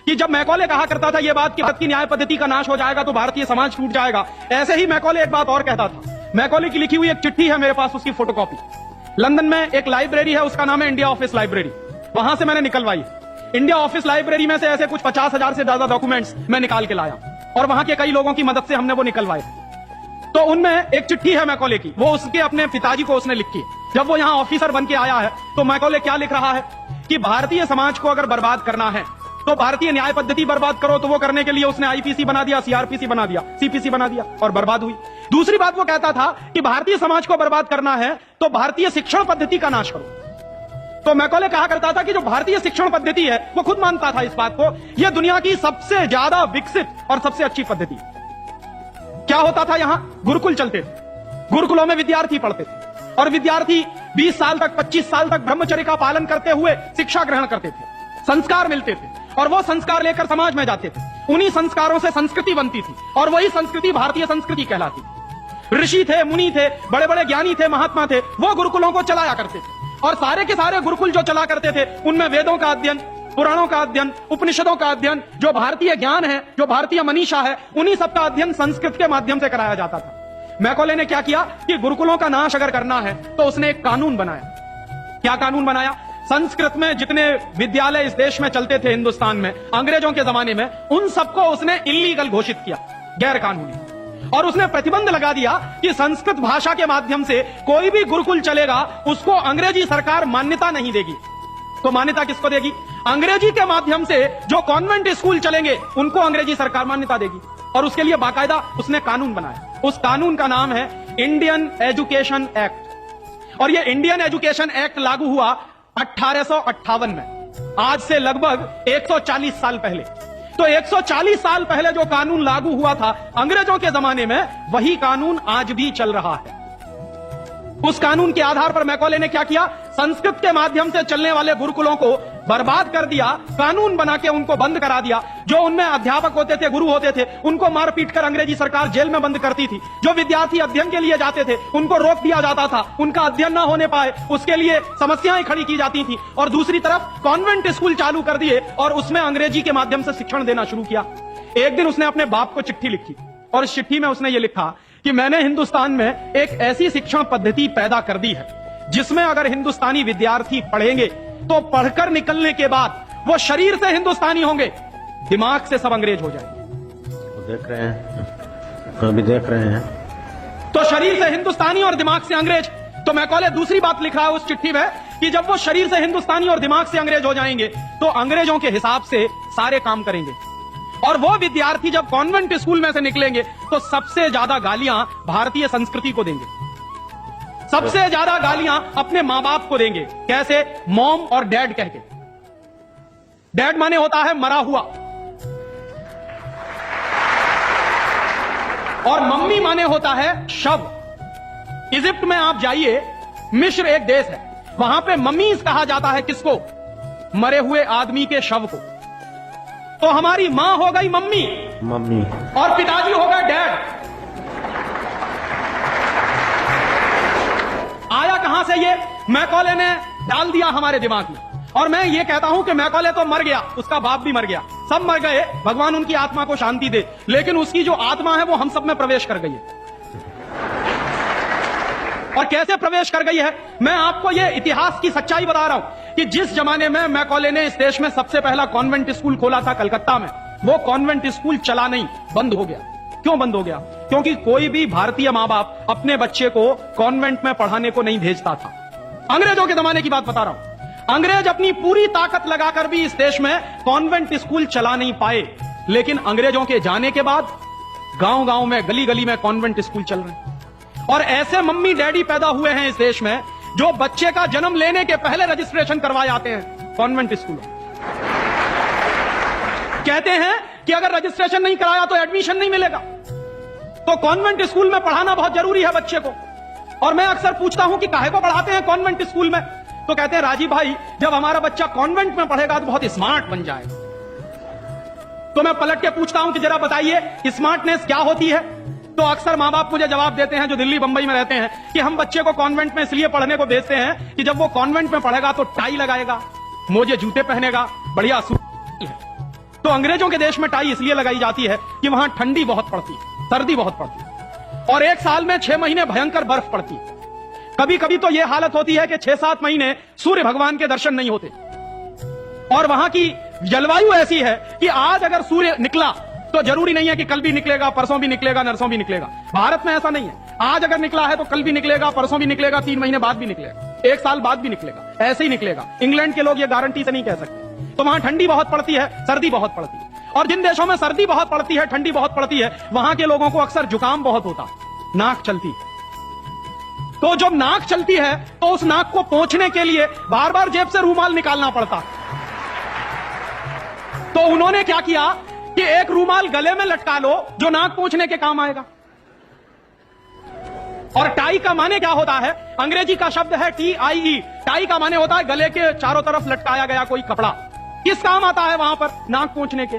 कि जब मैकॉले कहा करता था ये बात कि न्याय पद्धति का नाश हो जाएगा तो भारतीय समाज टूट जाएगा, ऐसे ही मैकॉले एक बात और कहता था। मैकॉले की लिखी हुई एक चिट्ठी है मेरे पास, उसकी फोटोकॉपी। लंदन में एक लाइब्रेरी है, उसका नाम है इंडिया ऑफिस लाइब्रेरी, वहां से मैंने निकलवाई। इंडिया ऑफिस लाइब्रेरी में से ऐसे कुछ 50,000 से ज्यादा डॉक्यूमेंट्स मैं निकाल के लाया और वहां के कई लोगों की मदद से हमने वो निकलवाए। तो उनमें एक चिट्ठी है मैकॉले की, वो उसके अपने पिताजी को उसने लिखी। जब वो यहां ऑफिसर बन के आया है तो मैकॉले क्या लिख रहा है कि भारतीय समाज को अगर बर्बाद करना है तो भारतीय न्याय पद्धति बर्बाद करो। तो वो करने के लिए उसने आईपीसी बना दिया, सीआरपीसी बना दिया, सीपीसी बना दिया और बर्बाद हुई। दूसरी बात वो कहता था कि भारतीय समाज को बर्बाद करना है तो भारतीय शिक्षण पद्धति का नाश करो। तो मैकॉले कहा करता था कि जो भारतीय शिक्षण पद्धति है, वो खुद मानता था इस बात को, यह दुनिया की सबसे ज्यादा विकसित और सबसे अच्छी पद्धति है। क्या होता था, यहां गुरुकुल चलते थे, गुरुकुलों में विद्यार्थी पढ़ते थे और विद्यार्थी 20 साल तक 25 साल तक ब्रह्मचर्य का पालन करते हुए शिक्षा ग्रहण करते थे, संस्कार मिलते थे और वो संस्कार लेकर समाज में जाते थे। उन्हीं संस्कारों से संस्कृति बनती थी और वही संस्कृति भारतीय संस्कृति कहलाती थी। ऋषि थे, मुनि थे, बड़े बड़े ज्ञानी थे, महात्मा थे, वो गुरुकुलों को चलाया करते थे और सारे के सारे गुरुकुल जो चला करते थे उनमें वेदों का अध्ययन, पुराणों का अध्ययन, उपनिषदों का अध्ययन, जो भारतीय ज्ञान है, जो भारतीय मनीषा है, उन्हीं सबका अध्ययन संस्कृत के माध्यम से कराया जाता था। मैकॉले ने क्या किया कि गुरुकुलों का नाश अगर करना है तो उसने एक कानून बनाया। क्या कानून बनाया? संस्कृत में जितने विद्यालय इस देश में चलते थे हिंदुस्तान में अंग्रेजों के जमाने में, उन सबको उसने इल्लीगल घोषित किया, गैर कानूनी। और उसने प्रतिबंध लगा दिया कि संस्कृत भाषा के माध्यम से कोई भी गुरुकुल चलेगा उसको अंग्रेजी सरकार मान्यता नहीं देगी। तो मान्यता किसको देगी? अंग्रेजी के माध्यम से जो कॉन्वेंट स्कूल चलेंगे उनको अंग्रेजी सरकार मान्यता देगी। और उसके लिए बाकायदा उसने कानून बनाया। उस कानून का नाम है इंडियन एजुकेशन एक्ट। और ये इंडियन एजुकेशन एक्ट लागू हुआ 1858 में, आज से लगभग 140 साल पहले। तो 140 साल पहले जो कानून लागू हुआ था अंग्रेजों के जमाने में, वही कानून आज भी चल रहा है। उस कानून के आधार पर मैकॉले ने क्या किया? संस्कृत के माध्यम से चलने वाले गुरुकुलों को बर्बाद कर दिया, कानून बना के उनको बंद करा दिया। जो उनमें अध्यापक होते थे, गुरु होते थे, उनको मार पीट कर अंग्रेजी सरकार जेल में बंद करती थी। जो विद्यार्थी अध्ययन के लिए जाते थे उनको रोक दिया जाता था, उनका अध्ययन ना होने पाए उसके लिए समस्याएं खड़ी की जाती थी। और दूसरी तरफ कॉन्वेंट स्कूल चालू कर दिए और उसमें अंग्रेजी के माध्यम से शिक्षण देना शुरू किया। एक दिन उसने अपने बाप को चिट्ठी लिखी और इस चिट्ठी में उसने ये लिखा कि मैंने हिंदुस्तान में एक ऐसी शिक्षण पद्धति पैदा कर दी है जिसमें अगर हिंदुस्तानी विद्यार्थी पढ़ेंगे तो पढ़कर निकलने के बाद वो शरीर से हिंदुस्तानी होंगे, दिमाग से सब अंग्रेज हो जाएंगे। देख रहे हैं, अभी देख रहे हैं। तो शरीर से हिंदुस्तानी और दिमाग से अंग्रेज। तो मैकॉले दूसरी बात लिख रहा है उस चिट्ठी में कि जब वो शरीर से हिंदुस्तानी और दिमाग से अंग्रेज हो जाएंगे तो अंग्रेजों के हिसाब से सारे काम करेंगे। और वो विद्यार्थी जब कॉन्वेंट स्कूल में से निकलेंगे तो सबसे ज्यादा गालियां भारतीय संस्कृति को देंगे, सबसे ज्यादा गालियां अपने मां बाप को देंगे। कैसे? मॉम और डैड कह के। डैड माने होता है मरा हुआ और मम्मी माने होता है शव। इजिप्ट में आप जाइए, मिस्र एक देश है, वहां पे मम्मीज कहा जाता है किसको? मरे हुए आदमी के शव को। तो हमारी मां हो गई मम्मी और पिताजी हो गए डैड। आया कहां से ये? मैकॉले ने डाल दिया हमारे दिमाग में। और मैं ये कहता हूं कि मैकॉले तो मर गया, उसका बाप भी मर गया, सब मर गए, भगवान उनकी आत्मा को शांति दे, लेकिन उसकी जो आत्मा है वो हम सब में प्रवेश कर गई है। और कैसे प्रवेश कर गई है? मैं आपको ये इतिहास की सच्चाई बता रहा हूं कि जिस जमाने में मैकॉले ने इस देश में सबसे पहला कॉन्वेंट स्कूल खोला था कलकत्ता में, वो कॉन्वेंट स्कूल चला नहीं, बंद हो गया। क्यों बंद हो गया? क्योंकि कोई भी भारतीय मां बाप अपने बच्चे को कॉन्वेंट में पढ़ाने को नहीं भेजता था। अंग्रेजों के जमाने की बात बता रहा हूं। अंग्रेज अपनी पूरी ताकत लगाकर भी इस देश में कॉन्वेंट स्कूल चला नहीं पाए, लेकिन अंग्रेजों के जाने के बाद गांव गांव में, गली गली में कॉन्वेंट स्कूल चल रहे हैं। और ऐसे मम्मी डैडी पैदा हुए हैं इस देश में जो बच्चे का जन्म लेने के पहले रजिस्ट्रेशन करवाए आते हैं कॉन्वेंट स्कूल। कहते हैं कि अगर रजिस्ट्रेशन नहीं कराया तो एडमिशन नहीं मिलेगा। तो कॉन्वेंट स्कूल में पढ़ाना बहुत जरूरी है बच्चे को। और मैं अक्सर पूछता हूं कि काहे को पढ़ाते हैं कॉन्वेंट स्कूल में? तो कहते हैं राजीव भाई, जब हमारा बच्चा कॉन्वेंट में पढ़ेगा तो बहुत स्मार्ट बन जाएगा। तो मैं पलट के पूछता हूं कि जरा बताइए स्मार्टनेस क्या होती है? तो अक्सर मां बाप मुझे जवाब देते हैं जो दिल्ली बंबई में रहते हैं कि हम बच्चे को कॉन्वेंट में इसलिए पढ़ने को भेजते हैं कि जब वो कॉन्वेंट में पढ़ेगा तो टाई लगाएगा, मोजे जूते पहनेगा, बढ़िया सूट है। तो अंग्रेजों के देश में टाई इसलिए लगाई जाती है कि वहां ठंडी बहुत पड़ती है, सर्दी बहुत पड़ती है, और एक साल में 6 महीने भयंकर बर्फ पड़ती है। कभी कभी तो यह हालत होती है कि 6-7 महीने सूर्य भगवान के दर्शन नहीं होते। और वहां की जलवायु ऐसी है कि आज अगर सूर्य निकला तो जरूरी नहीं है कि कल भी निकलेगा, परसों भी निकलेगा, नरसों भी निकलेगा। भारत में ऐसा नहीं है, आज अगर निकला है तो कल भी निकलेगा, परसों भी निकलेगा, 3 महीने बाद भी निकलेगा, 1 साल बाद भी निकलेगा, ऐसे ही निकलेगा। इंग्लैंड के लोग ये गारंटी से नहीं कह सकते। तो वहां ठंडी बहुत पड़ती है, सर्दी बहुत पड़ती है, और जिन देशों में सर्दी बहुत पड़ती है, ठंडी बहुत पड़ती है, वहां के लोगों को अक्सर जुकाम बहुत होता है, नाक चलती है। तो जब नाक चलती है तो उस नाक को पोंछने के लिए बार बार जेब से रूमाल निकालना पड़ता। तो उन्होंने क्या किया कि एक रूमाल गले में लटका लो जो नाक पोंछने के काम आएगा। और टाई का माने क्या होता है? अंग्रेजी का शब्द है TIE। टाई का माने होता है गले के चारों तरफ लटकाया गया कोई कपड़ा। किस काम आता है वहां पर? नाक पोंछने के।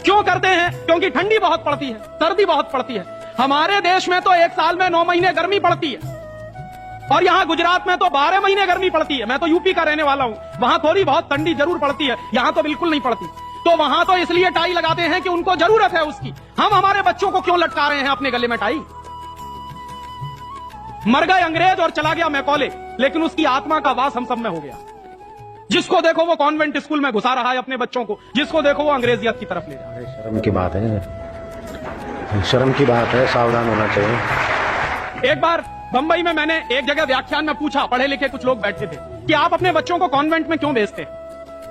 क्यों करते हैं? क्योंकि ठंडी बहुत पड़ती है, सर्दी बहुत पड़ती है। हमारे देश में तो 1 साल में 9 महीने गर्मी पड़ती है, और यहां गुजरात में तो 12 महीने गर्मी पड़ती है। मैं तो यूपी का रहने वाला हूं, वहां थोड़ी बहुत ठंडी जरूर पड़ती है, यहां तो बिल्कुल नहीं पड़ती। तो वहां तो इसलिए टाई लगाते हैं कि उनको जरूरत है उसकी। हम हमारे बच्चों को क्यों लटका रहे हैं अपने गले में टाई? मर गए अंग्रेज और चला गया मैकॉले, लेकिन उसकी आत्मा का वास हम सब में हो गया। जिसको देखो वो कॉन्वेंट स्कूल में घुसा रहा है अपने बच्चों को, जिसको देखो वो अंग्रेजियत की तरफ ले जा रहा है। शर्म की बात है, शर्म की बात है, सावधान होना चाहिए। एक बार बंबई में मैंने एक जगह व्याख्यान में पूछा, पढ़े लिखे कुछ लोग बैठे थे, कि आप अपने बच्चों को कॉन्वेंट में क्यों भेजते हैं?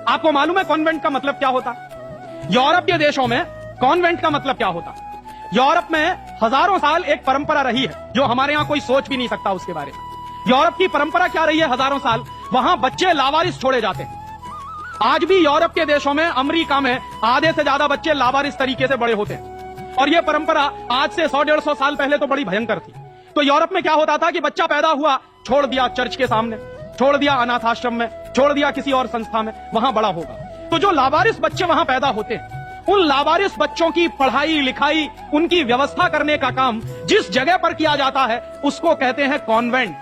आपको मालूम है कॉन्वेंट का मतलब क्या होता? यूरोप के देशों में कॉन्वेंट का मतलब क्या होता? यूरोप में हजारों साल एक परंपरा रही है जो हमारे यहां कोई सोच भी नहीं सकता उसके बारे में। यूरोप की परंपरा क्या रही है हजारों साल? वहां बच्चे लावारिस छोड़े जाते हैं। आज भी यूरोप के देशों में, अमेरिका में आधे से ज्यादा बच्चे लावारिस तरीके से बड़े होते हैं। और यह परंपरा आज से 100-150 साल पहले तो बड़ी भयंकर थी। तो यूरोप में क्या होता था कि बच्चा पैदा हुआ, छोड़ दिया चर्च के सामने, छोड़ दिया अनाथ आश्रम में, छोड़ दिया किसी और संस्था में, वहां बड़ा होगा। तो जो लावारिस बच्चे वहां पैदा होते हैं, उन लावारिस बच्चों की पढ़ाई लिखाई, उनकी व्यवस्था करने का काम जिस जगह पर किया जाता है उसको कहते हैं कॉन्वेंट।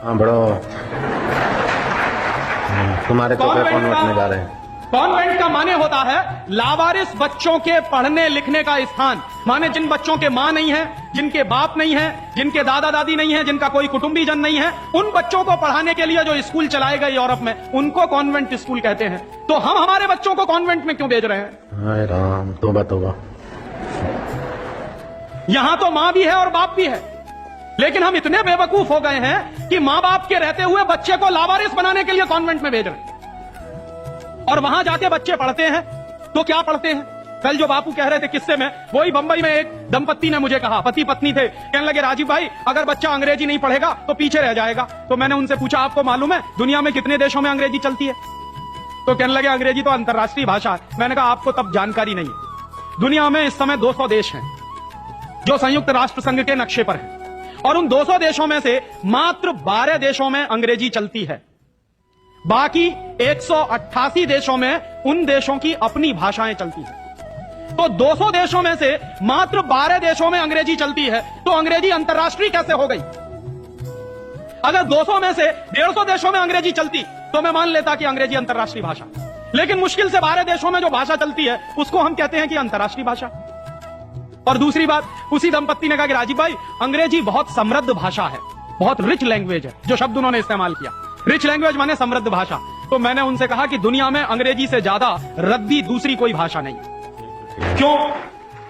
हाँ बड़ो, तुम्हारे तो कॉन्वेंट में जा रहे हैं। कॉन्वेंट का माने होता है लावारिस बच्चों के पढ़ने लिखने का स्थान। माने जिन बच्चों के मां नहीं है, जिनके बाप नहीं है, जिनके दादा दादी नहीं है, जिनका कोई कुटुंबीजन नहीं है, उन बच्चों को पढ़ाने के लिए जो स्कूल चलाए गए यूरोप में, उनको कॉन्वेंट स्कूल कहते हैं। तो हम हमारे बच्चों को कॉन्वेंट में क्यों भेज रहे हैं? हाय राम, तौबा तौबा। यहां तो मां भी है और बाप भी है, लेकिन हम इतने बेवकूफ हो गए हैं कि मां बाप के रहते हुए बच्चे को लावारिस बनाने के लिए कॉन्वेंट में भेज रहे हैं। और वहां जाके बच्चे पढ़ते हैं तो क्या पढ़ते हैं? कल जो बापू कह रहे थे किस्से में, वही बंबई में एक दंपत्ति ने मुझे कहा, पति पत्नी थे, कहने लगे राजीव भाई अगर बच्चा अंग्रेजी नहीं पढ़ेगा तो पीछे रह जाएगा। तो मैंने उनसे पूछा आपको मालूम है दुनिया में कितने देशों में अंग्रेजी चलती है? तो कहने लगे अंग्रेजी तो अंतर्राष्ट्रीय भाषा है। मैंने कहा आपको तब जानकारी नहीं है। दुनिया में इस समय 200 देश हैं जो संयुक्त राष्ट्र संघ के नक्शे पर हैं, और उन 200 देशों में से मात्र 12 देशों में अंग्रेजी चलती है। बाकी 188 देशों में उन देशों की अपनी भाषाएं चलती हैं। तो 200 देशों में से मात्र 12 देशों में अंग्रेजी चलती है, तो अंग्रेजी अंतर्राष्ट्रीय कैसे हो गई? अगर 200 में से 150 देशों में अंग्रेजी चलती तो मैं मान लेता कि अंग्रेजी अंतर्राष्ट्रीय भाषा, लेकिन मुश्किल से 12 देशों में जो भाषा चलती है उसको हम कहते हैं कि अंतर्राष्ट्रीय भाषा। और दूसरी बात, उसी दंपत्ति ने कहा कि राजीव भाई अंग्रेजी बहुत समृद्ध भाषा है, बहुत रिच लैंग्वेज है, जो शब्द उन्होंने इस्तेमाल किया, रिच लैंग्वेज माने समृद्ध भाषा। तो मैंने उनसे कहा कि दुनिया में अंग्रेजी से ज्यादा रद्दी दूसरी कोई भाषा नहीं। क्यों?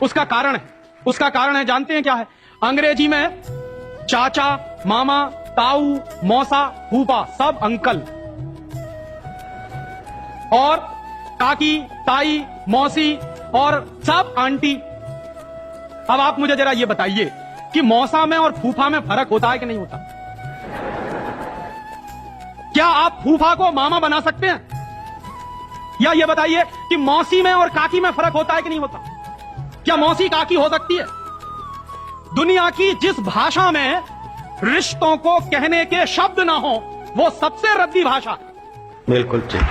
उसका कारण है, उसका कारण है जानते हैं क्या है? अंग्रेजी में चाचा, मामा, ताऊ, मौसा, फूफा सब अंकल, और काकी, ताई, मौसी और सब आंटी। अब आप मुझे जरा ये बताइए कि मौसा में और फूफा में फर्क होता है कि नहीं होता? क्या आप फूफा को मामा बना सकते हैं? या ये बताइए कि मौसी में और काकी में फर्क होता है कि नहीं होता? क्या मौसी काकी हो सकती है? दुनिया की जिस भाषा में रिश्तों को कहने के शब्द ना हो वो सबसे रद्दी भाषा है। बिल्कुल ठीक।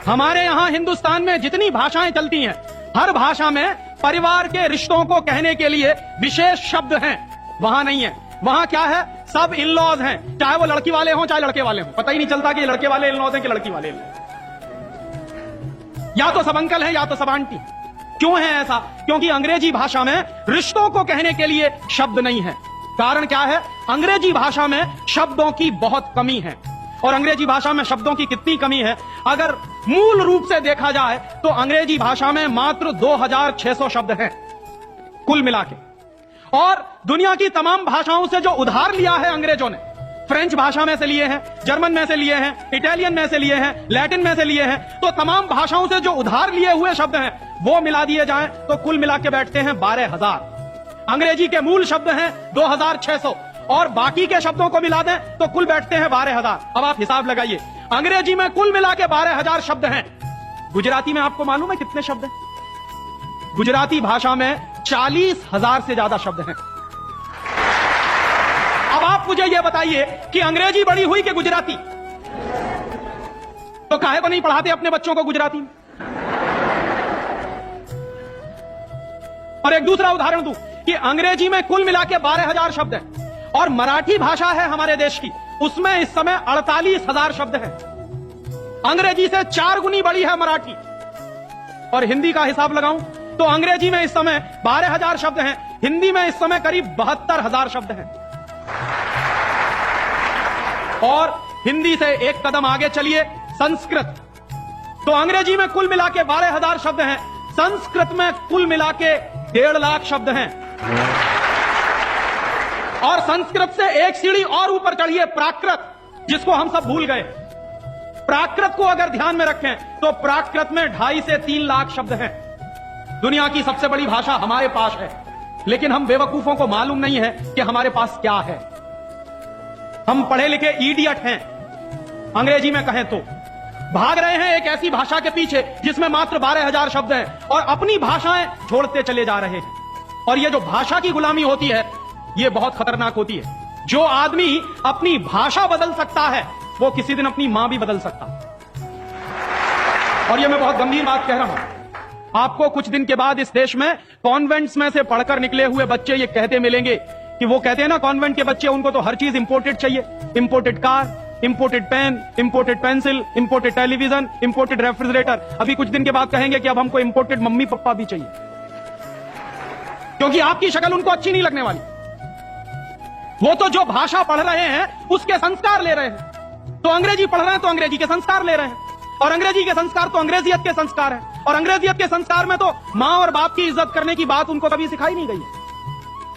हमारे यहां हिंदुस्तान में जितनी भाषाएं चलती हैं, हर भाषा में परिवार के रिश्तों को कहने के लिए विशेष शब्द हैं। वहां नहीं है। वहां क्या है? सब इन लॉज हैं, चाहे वो लड़की वाले हों चाहे लड़के वाले हों। पता ही नहीं चलता कि लड़के वाले इन लॉज हैं कि लड़की वाले इन लॉज। या तो सब अंकल हैं या तो सब आंटी। क्यों है ऐसा? क्योंकि अंग्रेजी भाषा में रिश्तों को कहने के लिए शब्द नहीं है। कारण क्या है? अंग्रेजी भाषा में शब्दों की बहुत कमी है। और अंग्रेजी भाषा में शब्दों की कितनी कमी है? अगर मूल रूप से देखा जाए तो अंग्रेजी भाषा में मात्र 2600 शब्द हैं कुल मिला के। और दुनिया की तमाम भाषाओं से जो उधार लिया है अंग्रेजों ने, फ्रेंच भाषा में से लिए हैं, जर्मन में से लिए हैं, इटालियन में से लिए हैं, लैटिन में से लिए हैं, तो तमाम भाषाओं से जो उधार लिए हुए शब्द हैं वो मिला दिए जाएं तो कुल मिला के बैठते हैं 12,000। अंग्रेजी के मूल शब्द हैं 2600 और बाकी के शब्दों को मिला दें तो कुल बैठते हैं 12,000। अब आप हिसाब लगाइए, अंग्रेजी में कुल मिला के 12,000 शब्द हैं। गुजराती में आपको मालूम है कितने शब्द हैं? गुजराती भाषा में 40,000 से ज्यादा शब्द हैं। अब आप मुझे यह बताइए कि अंग्रेजी बड़ी हुई कि गुजराती? तो काहे को नहीं पढ़ाते अपने बच्चों को गुजराती में? और एक दूसरा उदाहरण दूं कि अंग्रेजी में कुल मिला के 12,000 शब्द हैं और मराठी भाषा है हमारे देश की, उसमें इस समय 48,000 शब्द हैं। अंग्रेजी से 4 गुनी बड़ी है मराठी। और हिंदी का हिसाब लगाऊं तो अंग्रेजी में इस समय 12,000 शब्द हैं, हिंदी में इस समय करीब 72,000 शब्द हैं। और हिंदी से एक कदम आगे चलिए, संस्कृत। तो अंग्रेजी में कुल मिला के 12,000 शब्द हैं, संस्कृत में कुल मिला के 1.5 लाख शब्द हैं। और संस्कृत से एक सीढ़ी और ऊपर चढ़िए, प्राकृत, जिसको हम सब भूल गए। प्राकृत को अगर ध्यान में रखें तो प्राकृत में 2.5 से 3 लाख शब्द हैं। दुनिया की सबसे बड़ी भाषा हमारे पास है, लेकिन हम बेवकूफों को मालूम नहीं है कि हमारे पास क्या है। हम पढ़े लिखे इडियट हैं, अंग्रेजी में कहें तो भाग रहे हैं एक ऐसी भाषा के पीछे जिसमें मात्र 12,000 शब्द हैं और अपनी भाषाएं छोड़ते चले जा रहे हैं। और ये जो भाषा की गुलामी होती है ये बहुत खतरनाक होती है। जो आदमी अपनी भाषा बदल सकता है वो किसी दिन अपनी मां भी बदल सकता है। और ये मैं बहुत गंभीर बात कह रहा हूं। आपको कुछ दिन के बाद इस देश में कॉन्वेंट्स में से पढ़कर निकले हुए बच्चे ये कहते मिलेंगे कि वो कहते हैं ना, कॉन्वेंट के बच्चे, उनको तो हर चीज इंपोर्टेड चाहिए। Imported car, imported pen, imported pencil, imported television, imported refrigerator. अभी कुछ दिन के बाद कहेंगे कि अब हमको इंपोर्टेड मम्मी पापा भी चाहिए, क्योंकि आपकी शक्ल उनको अच्छी नहीं लगने वाली। वो तो जो भाषा पढ़ रहे हैं उसके संस्कार ले रहे हैं। तो अंग्रेजी पढ़ रहे हैं तो अंग्रेजी के संस्कार ले रहे हैं, और अंग्रेजी के संस्कार तो अंग्रेजियत के संस्कार हैं, और अंग्रेजियत के संस्कार में तो मां और बाप की इज्जत करने की बात उनको कभी सिखाई नहीं गई है।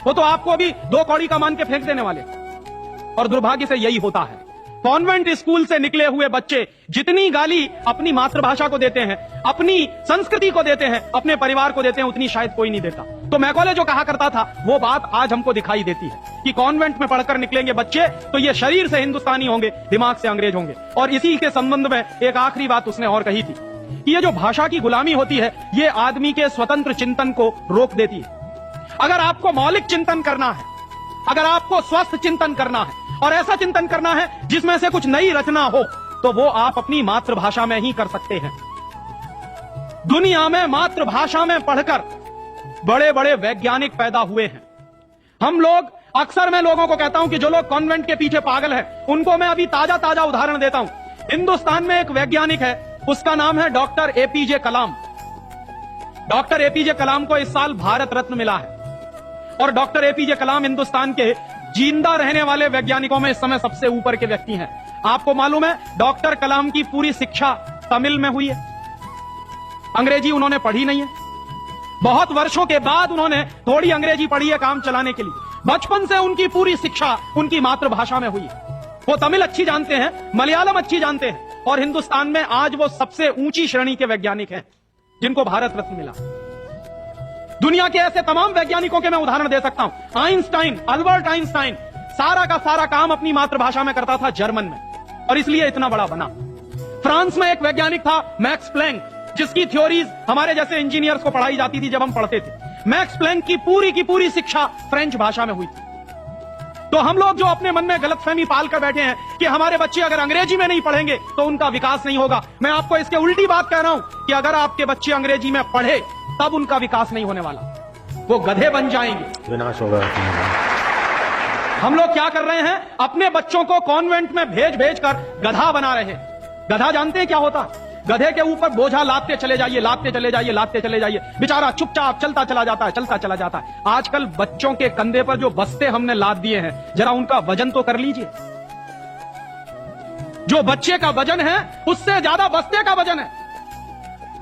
वो तो आपको अभी 2 कौड़ी का मान के फेंक देने वाले। और दुर्भाग्य से यही होता है। कॉन्वेंट स्कूल से निकले हुए बच्चे जितनी गाली अपनी मातृभाषा को देते हैं, अपनी संस्कृति को देते हैं, अपने परिवार को देते हैं, उतनी शायद कोई नहीं देता। तो मैकॉले जो कहा करता था वो बात आज हमको दिखाई देती है कि कॉन्वेंट में पढ़कर निकलेंगे बच्चे तो ये शरीर से हिंदुस्तानी होंगे, दिमाग से अंग्रेज होंगे। और इसी के संबंध में एक आखिरी बात उसने और कही थी कि ये जो भाषा की गुलामी होती है ये आदमी के स्वतंत्र चिंतन को रोक देती है। अगर आपको मौलिक चिंतन करना है, अगर आपको स्वस्थ चिंतन करना है और ऐसा चिंतन करना है जिसमें से कुछ नई रचना हो, तो वो आप अपनी मातृभाषा में ही कर सकते हैं। दुनिया में मातृभाषा में पढ़कर बड़े बड़े वैज्ञानिक पैदा हुए हैं। हम लोग अक्सर, मैं लोगों को कहता हूं कि जो लोग कॉन्वेंट के पीछे पागल हैं उनको मैं अभी ताजा ताजा उदाहरण देता हूं। हिंदुस्तान में एक वैज्ञानिक है, उसका नाम है डॉक्टर एपीजे कलाम। डॉक्टर एपीजे कलाम को इस साल भारत रत्न मिला है। और डॉक्टर एपीजे कलाम हिंदुस्तान के जिंदा रहने वाले वैज्ञानिकों में इस समय सबसे ऊपर के व्यक्ति हैं। आपको मालूम है डॉक्टर कलाम की पूरी शिक्षा तमिल में हुई है, अंग्रेजी उन्होंने पढ़ी नहीं है। बहुत वर्षों के बाद उन्होंने थोड़ी अंग्रेजी पढ़ी है काम चलाने के लिए। बचपन से उनकी पूरी शिक्षा उनकी मातृभाषा में हुई है। वो तमिल अच्छी जानते हैं, मलयालम अच्छी जानते हैं, और हिंदुस्तान में आज वो सबसे ऊंची श्रेणी के वैज्ञानिक हैं जिनको भारत रत्न मिला। दुनिया के ऐसे तमाम वैज्ञानिकों के मैं उदाहरण दे सकता हूं। आइंस्टाइन, अल्बर्ट आइंस्टाइन सारा का सारा काम अपनी मातृभाषा में करता था, जर्मन में, और इसलिए इतना बड़ा बना। फ्रांस में एक वैज्ञानिक था मैक्स प्लैंक, जिसकी थ्योरीज हमारे जैसे इंजीनियर्स को पढ़ाई जाती थी जब हम पढ़ते थे। मैक्स प्लैंक की पूरी शिक्षा फ्रेंच भाषा में हुई थी। तो हम लोग जो अपने मन में गलतफहमी पाल कर बैठे हैं कि हमारे बच्चे अगर अंग्रेजी में नहीं पढ़ेंगे तो उनका विकास नहीं होगा, मैं आपको इसके उल्टी बात कह रहा हूं कि अगर आपके बच्चे अंग्रेजी में पढ़े तब उनका विकास नहीं होने वाला, वो गधे बन जाएंगे, विनाश होगा। हम लोग क्या कर रहे हैं, अपने बच्चों को कॉन्वेंट में भेज कर गधा बना रहे हैं। गधा जानते हैं क्या होता? गधे के ऊपर बोझा लादते चले जाइए, लादते चले जाइए, लादते चले जाइए, बेचारा चुपचाप चलता चला जाता है, चलता चला जाता है। आजकल बच्चों के कंधे पर जो बस्ते हमने लाद दिए हैं, जरा उनका वजन तो कर लीजिए। जो बच्चे का वजन है उससे ज्यादा बस्ते का वजन है।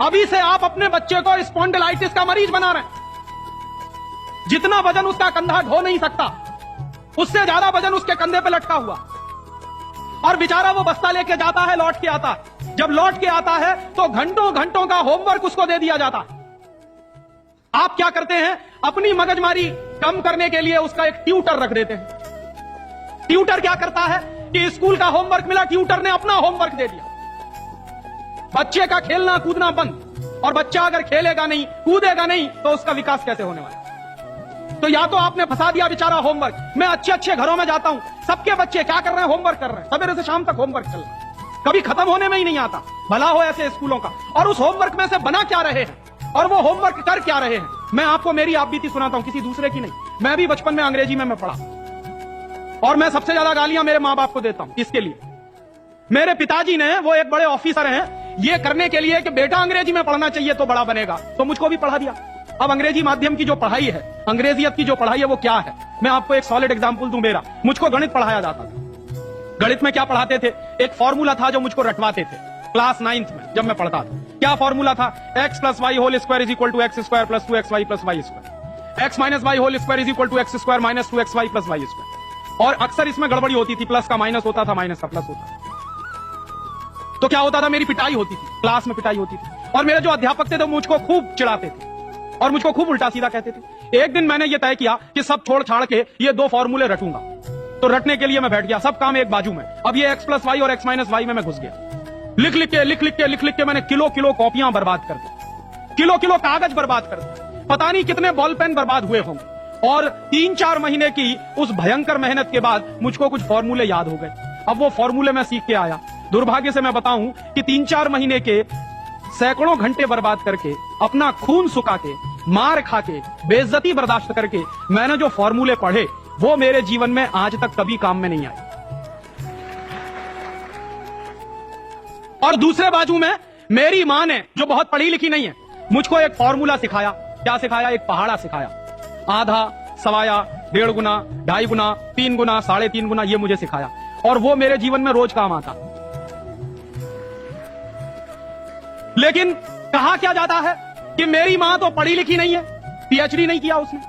अभी से आप अपने बच्चे को स्पॉन्डिलाइटिस का मरीज बना रहे हैं। जितना वजन उसका कंधा ढो नहीं सकता, उससे ज्यादा वजन उसके कंधे पे लटका हुआ, और बेचारा वो बस्ता लेके जाता है, लौट के आता है। जब लौट के आता है तो घंटों घंटों का होमवर्क उसको दे दिया जाता है। आप क्या करते हैं, अपनी मगजमारी कम करने के लिए उसका एक ट्यूटर रख देते हैं। ट्यूटर क्या करता है कि स्कूल का होमवर्क मिला, ट्यूटर ने अपना होमवर्क दे दिया। बच्चे का खेलना कूदना बंद, और बच्चा अगर खेलेगा नहीं, कूदेगा नहीं, तो उसका विकास कैसे होने वाला? तो या तो आपने फंसा दिया बेचारा होमवर्क। मैं अच्छे अच्छे घरों में जाता हूं, सबके बच्चे क्या कर रहे हैं, होमवर्क कर रहे हैं, सवेरे से शाम तक होमवर्क चल रहा है, कभी खत्म होने में ही नहीं आता। भला हो ऐसे स्कूलों का। और उस होमवर्क में से बना क्या रहे हैं, और वो होमवर्क कर क्या रहे हैं? मैं आपको मेरी आप बीती सुनाता हूं, किसी दूसरे की नहीं। मैं भी बचपन में अंग्रेजी में मैं पढ़ा, और मैं सबसे ज्यादा गालियां मेरे मां बाप को देता हूं। इसके लिए मेरे पिताजी ने, वो एक बड़े ऑफिसर हैं, ये करने के लिए कि बेटा अंग्रेजी में पढ़ना चाहिए तो बड़ा बनेगा, तो मुझको भी पढ़ा दिया। अब अंग्रेजी माध्यम की जो पढ़ाई है, अंग्रेजियत की जो पढ़ाई है, वो क्या है? मैं आपको एक सॉलिड एग्जांपल दूं मेरा। मुझको गणित पढ़ाया जाता था। गणित में क्या पढ़ाते थे? एक फॉर्मूला था जो मुझको रटवाते थे क्लास 9th में जब मैं पढ़ता था। क्या फॉर्मूला था? x + y whole square is equal to x square plus 2xy plus y square, x minus y whole square is equal to x square minus 2xy plus y square. और अक्सर इसमें गड़बड़ी होती थी, प्लस का minus होता था, minus का प्लस होता था। तो क्या होता था, मेरी पिटाई होती थी, क्लास में पिटाई होती थी। और मेरे जो अध्यापक थे तो मुझको खूब चिढ़ाते थे और मुझको खूब उल्टा सीधा कहते थे। एक दिन मैंने ये तय किया कि सब छोड़ छाड़ के ये 2 फॉर्मूले रटूंगा। तो रटने के लिए मैं बैठ गया, सब काम एक बाजू में। अब ये x + y और x - y में मैं घुस गया। लिख लिख के मैंने किलो किलो कॉपियां बर्बाद कर दी, किलो किलो कागज बर्बाद कर दिए, पता नहीं कितने बॉल पेन बर्बाद हुए होंगे। और 3-4 महीने की उस भयंकर मेहनत के बाद मुझको कुछ फॉर्मूले याद हो गए। अब वो फॉर्मूले मैं सीख के आया। दुर्भाग्य से मैं बताऊं कि 3-4 महीने के सैकड़ों घंटे बर्बाद करके, अपना खून सुखा के, मार खा के, बेइज्जती बर्दाश्त करके मैंने जो फॉर्मूले पढ़े, वो मेरे जीवन में आज तक कभी काम में नहीं आए। और दूसरे बाजू में मेरी मां ने, जो बहुत पढ़ी लिखी नहीं है, मुझको एक फॉर्मूला सिखाया। क्या सिखाया? एक पहाड़ा सिखाया। आधा, सवाया, 1.5 गुना, 2.5 गुना, 3 गुना, 3.5 गुना, ये मुझे सिखाया। और वो मेरे जीवन में रोज काम आता। लेकिन कहा क्या जाता है कि मेरी मां तो पढ़ी लिखी नहीं है, पीएचडी नहीं किया उसने।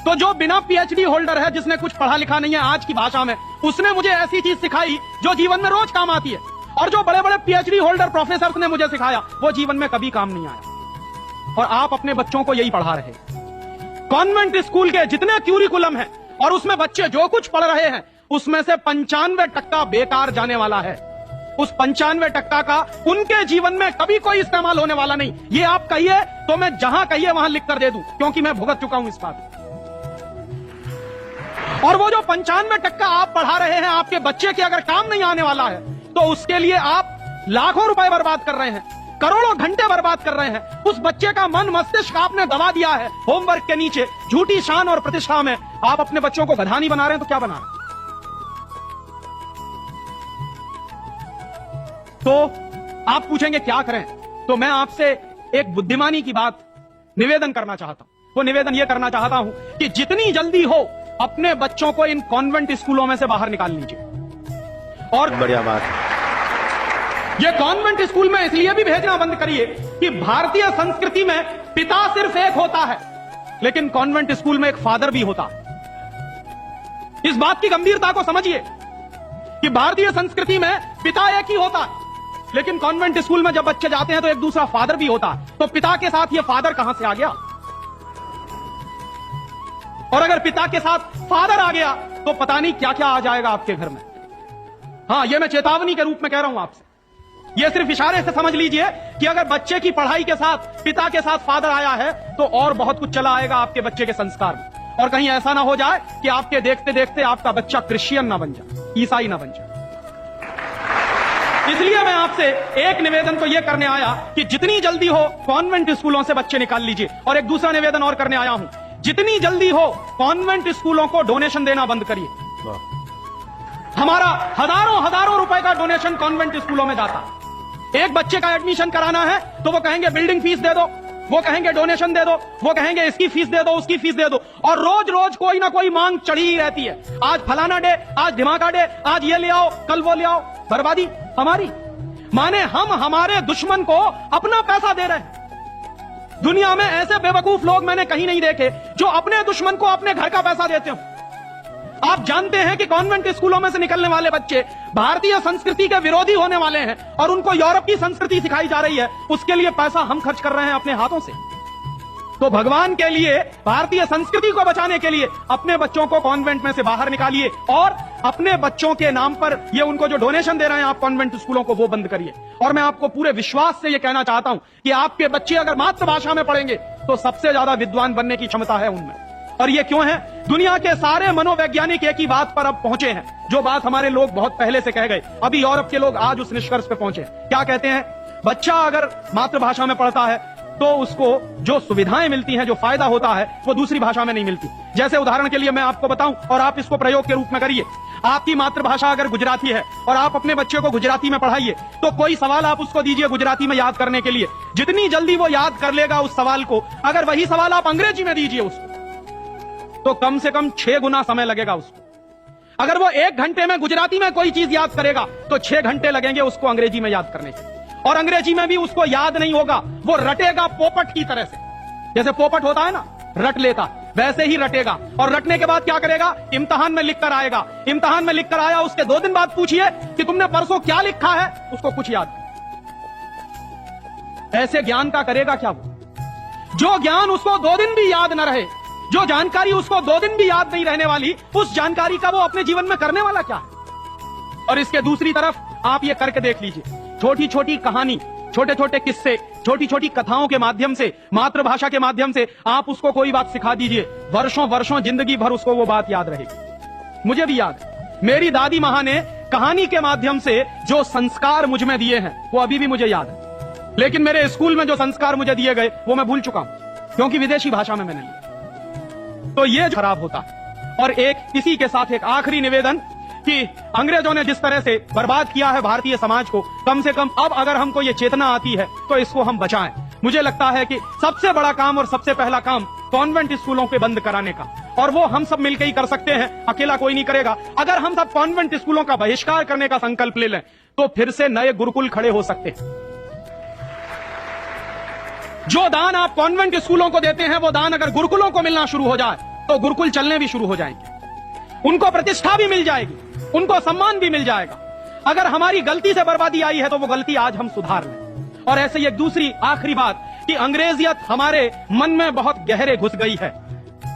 तो जो बिना पीएचडी होल्डर है, जिसने कुछ पढ़ा लिखा नहीं है आज की भाषा में, उसने मुझे ऐसी चीज सिखाई जो जीवन में रोज काम आती है। और जो बड़े बड़े पीएचडी होल्डर प्रोफेसर ने मुझे सिखाया, वो जीवन में कभी काम नहीं आया। और आप अपने बच्चों को यही पढ़ा रहे हैं। कॉन्वेंट स्कूल के जितने क्यूरिकुलम हैं और उसमें बच्चे जो कुछ पढ़ रहे हैं, उसमें से 95% बेकार जाने वाला है। उस 95% का उनके जीवन में कभी कोई इस्तेमाल होने वाला नहीं। ये आप कहिए तो मैं जहां कहिए वहां लिख कर दे दूं, क्योंकि मैं भुगत चुका हूं इस बात। और वो जो 95% आप पढ़ा रहे हैं, आपके बच्चे के अगर काम नहीं आने वाला है, तो उसके लिए आप लाखों रुपए बर्बाद कर रहे हैं, करोड़ों घंटे बर्बाद कर रहे हैं। उस बच्चे का मन मस्तिष्क आपने दबा दिया है होमवर्क के नीचे। झूठी शान और प्रतिष्ठा में आप अपने बच्चों को गधा नहीं बना रहे हैं, तो क्या बना रहे हैं? तो आप पूछेंगे क्या करें? तो मैं आपसे एक बुद्धिमानी की बात निवेदन करना चाहता हूं। वो निवेदन यह करना चाहता हूं कि जितनी जल्दी हो अपने बच्चों को इन कॉन्वेंट स्कूलों में से बाहर निकाल लीजिए। और बढ़िया बात। ये कॉन्वेंट स्कूल में इसलिए भी भेजना बंद करिए कि भारतीय संस्कृति में पिता सिर्फ एक होता है, लेकिन कॉन्वेंट स्कूल में एक फादर भी होता है। इस बात की गंभीरता को समझिए कि भारतीय संस्कृति में पिता एक ही होता है, लेकिन कॉन्वेंट स्कूल में जब बच्चे जाते हैं तो एक दूसरा फादर भी होता है। तो पिता के साथ ये फादर कहां से आ गया? और अगर पिता के साथ फादर आ गया तो पता नहीं क्या क्या आ जाएगा आपके घर में। हां, ये मैं चेतावनी के रूप में कह रहा हूं आपसे। ये सिर्फ इशारे से समझ लीजिए कि अगर बच्चे की पढ़ाई के साथ पिता के साथ फादर आया है तो और बहुत कुछ चला आएगा आपके बच्चे के संस्कार में। और कहीं ऐसा ना हो जाए कि आपके देखते देखते आपका बच्चा क्रिश्चियन ना बन जाए, ईसाई ना बन जाए। इसलिए मैं आपसे एक निवेदन तो यह करने आया कि जितनी जल्दी हो कॉन्वेंट स्कूलों से बच्चे निकाल लीजिए। और एक दूसरा निवेदन और करने आया हूं, जितनी जल्दी हो कॉन्वेंट स्कूलों को डोनेशन देना बंद करिए। हमारा हजारों रुपए का डोनेशन कॉन्वेंट स्कूलों में जाता है। एक बच्चे का एडमिशन कराना है तो वो कहेंगे बिल्डिंग फीस दे दो, वो कहेंगे डोनेशन दे दो, वो कहेंगे इसकी फीस दे दो, उसकी फीस दे दो, और रोज रोज कोई ना कोई मांग चढ़ी ही रहती है। आज फलाना डे, आज धमाका डे, आज ये ले आओ, कल वो ले आओ। बर्बादी हमारी, माने हम हमारे दुश्मन को अपना पैसा दे रहे हैं। दुनिया में ऐसे बेवकूफ लोग मैंने कहीं नहीं देखे जो अपने दुश्मन को अपने घर का पैसा देते हो। आप जानते हैं कि कॉन्वेंट स्कूलों में से निकलने वाले बच्चे भारतीय संस्कृति के विरोधी होने वाले हैं और उनको यूरोप की संस्कृति सिखाई जा रही है, उसके लिए पैसा हम खर्च कर रहे हैं अपने हाथों से। तो भगवान के लिए, भारतीय संस्कृति को बचाने के लिए अपने बच्चों को कॉन्वेंट में से बाहर निकालिए और अपने बच्चों के नाम पर ये उनको जो डोनेशन दे रहे हैं आप कॉन्वेंट स्कूलों को, वो बंद करिए। और मैं आपको पूरे विश्वास से ये कहना चाहता हूं कि आपके बच्चे अगर मातृभाषा में पढ़ेंगे तो सबसे ज्यादा विद्वान बनने की क्षमता है उनमें। और ये क्यों है? दुनिया के सारे मनोवैज्ञानिक एक ही बात पर अब पहुंचे हैं, जो बात हमारे लोग बहुत पहले से कह गए, अभी यूरोप के लोग आज उस निष्कर्ष पे पहुंचे। क्या कहते हैं? बच्चा अगर मातृभाषा में पढ़ता है तो उसको जो सुविधाएं मिलती हैं, जो फायदा होता है, वो दूसरी भाषा में नहीं मिलती। जैसे उदाहरण के लिए मैं आपको बताऊं और आप इसको प्रयोग के रूप में करिए। आपकी मातृभाषा अगर गुजराती है और आप अपने बच्चे को गुजराती में पढ़ाइए तो कोई सवाल आप उसको दीजिए गुजराती में याद करने के लिए, जितनी जल्दी वो याद कर लेगा उस सवाल को, अगर वही सवाल आप अंग्रेजी में दीजिए उसको तो कम से कम 6 गुना समय लगेगा उसको। अगर वो 1 घंटे में गुजराती में कोई चीज याद करेगा तो 6 घंटे लगेंगे उसको अंग्रेजी में याद करने के। और अंग्रेजी में भी उसको याद नहीं होगा, वो रटेगा पोपट की तरह से। जैसे पोपट होता है ना, रट लेता, वैसे ही रटेगा। और रटने के बाद क्या करेगा? इम्तिहान में लिख कर आएगा। इम्तिहान में लिख कर आया, उसके 2 दिन बाद पूछिए कि तुमने परसों क्या लिखा है, उसको कुछ याद नहीं। ऐसे ज्ञान का करेगा क्या वो? जो ज्ञान उसको 2 दिन भी याद न रहे, जो जानकारी उसको 2 दिन भी याद नहीं रहने वाली, उस जानकारी का वो अपने जीवन में करने वाला क्या है? और इसके दूसरी तरफ आप ये करके देख लीजिए, छोटी छोटी कहानी, छोटे छोटे किस्से, छोटी छोटी कथाओं के माध्यम से, मातृभाषा के माध्यम से आप उसको कोई बात सिखा दीजिए, वर्षों वर्षों जिंदगी भर उसको वो बात याद रहेगी। मुझे भी याद है, मेरी दादी माँ ने कहानी के माध्यम से जो संस्कार मुझ में दिए हैं वो अभी भी मुझे याद है। लेकिन मेरे स्कूल में जो संस्कार मुझे दिए गए वो मैं भूल चुका हूं, क्योंकि विदेशी भाषा में मैंने लिया। तो ये खराब होता है। और एक इसी के साथ एक आखिरी निवेदन कि अंग्रेजों ने जिस तरह से बर्बाद किया है भारतीय समाज को, कम से कम अब अगर हमको ये चेतना आती है तो इसको हम बचाएं। मुझे लगता है कि सबसे बड़ा काम और सबसे पहला काम कॉन्वेंट स्कूलों के बंद कराने का, और वो हम सब मिलकर ही कर सकते हैं, अकेला कोई नहीं करेगा। अगर हम सब कॉन्वेंट स्कूलों का बहिष्कार करने का संकल्प ले लें तो फिर से नए गुरुकुल खड़े हो सकते हैं। जो दान आप कॉन्वेंट स्कूलों को देते हैं वो दान अगर गुरुकुलों को मिलना शुरू हो जाए तो गुरुकुल चलने भी शुरू हो जाएंगे, उनको प्रतिष्ठा भी मिल जाएगी, उनको सम्मान भी मिल जाएगा। अगर हमारी गलती से बर्बादी आई है तो वो गलती आज हम सुधार लें। और ऐसे ही एक दूसरी आखिरी बात कि अंग्रेजियत हमारे मन में बहुत गहरे घुस गई है,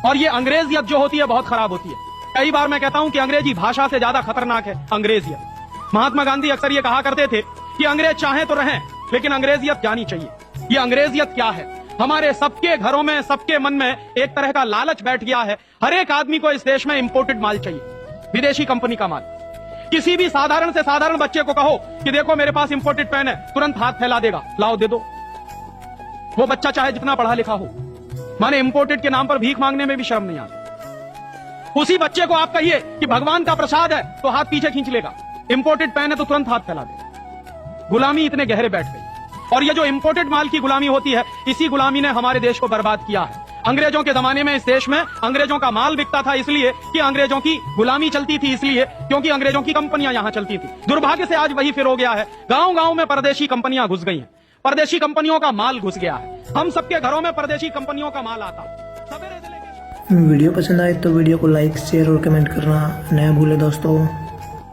और ये अंग्रेजियत जो होती है बहुत खराब होती है। कई बार मैं कहता हूं कि अंग्रेजी भाषा से ज्यादा खतरनाक है अंग्रेजियत। महात्मा गांधी अक्सर ये कहा करते थे कि अंग्रेज चाहे तो रहें लेकिन अंग्रेजियत जानी चाहिए। ये अंग्रेजियत क्या है? हमारे सबके घरों में, सबके मन में एक तरह का लालच बैठ गया है। हर एक आदमी को इस देश में इंपोर्टेड माल चाहिए, विदेशी कंपनी का माल। किसी भी साधारण से साधारण बच्चे को कहो कि देखो मेरे पास इंपोर्टेड पेन है, तुरंत हाथ फैला देगा, लाओ दे दो। वो बच्चा चाहे जितना पढ़ा लिखा हो, माने इंपोर्टेड के नाम पर भीख मांगने में भी शर्म नहीं आती। उसी बच्चे को आप कहिए कि भगवान का प्रसाद है तो हाथ पीछे खींच लेगा, इंपोर्टेड पेन है तो तुरंत हाथ फैला देगा। गुलामी इतने गहरे बैठ गई। और ये जो इंपोर्टेड माल की गुलामी होती है, इसी गुलामी ने हमारे देश को बर्बाद किया है। अंग्रेजों के जमाने में इस देश में अंग्रेजों का माल बिकता था इसलिए कि अंग्रेजों की गुलामी चलती थी, इसलिए क्योंकि अंग्रेजों की कंपनियां यहां चलती थी। दुर्भाग्य से आज वही फिर हो गया है, गांव गांव में परदेशी कंपनियां घुस गई हैं, परदेशी कंपनियों का माल घुस गया है। हम सबके घरों में परदेशी कंपनियों का माल आता। सवेरे से लेकर वीडियो पसंद आए तो वीडियो को लाइक, शेयर और कमेंट करना न भूले दोस्तों।